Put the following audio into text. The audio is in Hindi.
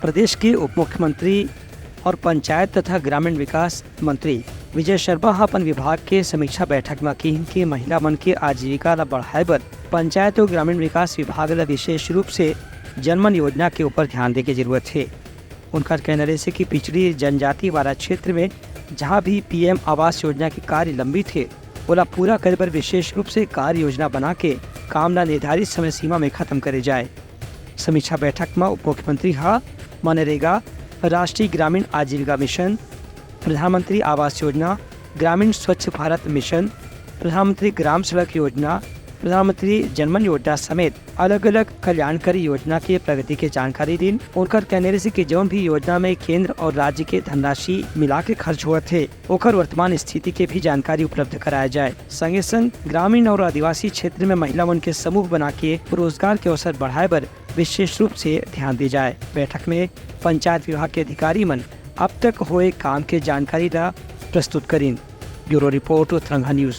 प्रदेश के उप मुख्यमंत्री और पंचायत तथा ग्रामीण विकास मंत्री विजय शर्मा अपन विभाग के समीक्षा बैठक में कही कि महिला मन के आजीविका ला बढ़ाए बर पंचायत और ग्रामीण विकास विभाग ला विशेष रूप से जनमन योजना के ऊपर ध्यान दे के जरूरत है। उनका कहना है कि पिछड़ी जनजाति वाला क्षेत्र में जहाँ भी पीएम आवास योजना के कार्य लंबित है ओला पूरा करे पर विशेष रूप से कार्य योजना बना के काम ला निर्धारित समय सीमा में खत्म करे जाए। समीक्षा बैठक में उप मुख्यमंत्री मनरेगा, राष्ट्रीय ग्रामीण आजीविका मिशन, प्रधानमंत्री आवास योजना, ग्रामीण स्वच्छ भारत मिशन, प्रधानमंत्री ग्राम सड़क योजना, प्रधानमंत्री जनमन योजना समेत अलग अलग कल्याणकारी योजना के प्रगति के जानकारी दी। उनका कहने से कि जौन भी योजना में केंद्र और राज्य के धनराशि मिला के खर्च हुआ थे ओकर वर्तमान स्थिति के भी जानकारी उपलब्ध कराया जाए। संगे संग ग्रामीण और आदिवासी क्षेत्र में महिला मन के समूह बना के रोजगार के अवसर बढ़ाए पर विशेष रूप से ध्यान दी जाए। बैठक में पंचायत विभाग के अधिकारी मन अब तक हुए काम के जानकारी ला प्रस्तुत करें। ब्यूरो रिपोर्ट तिरंगा न्यूज।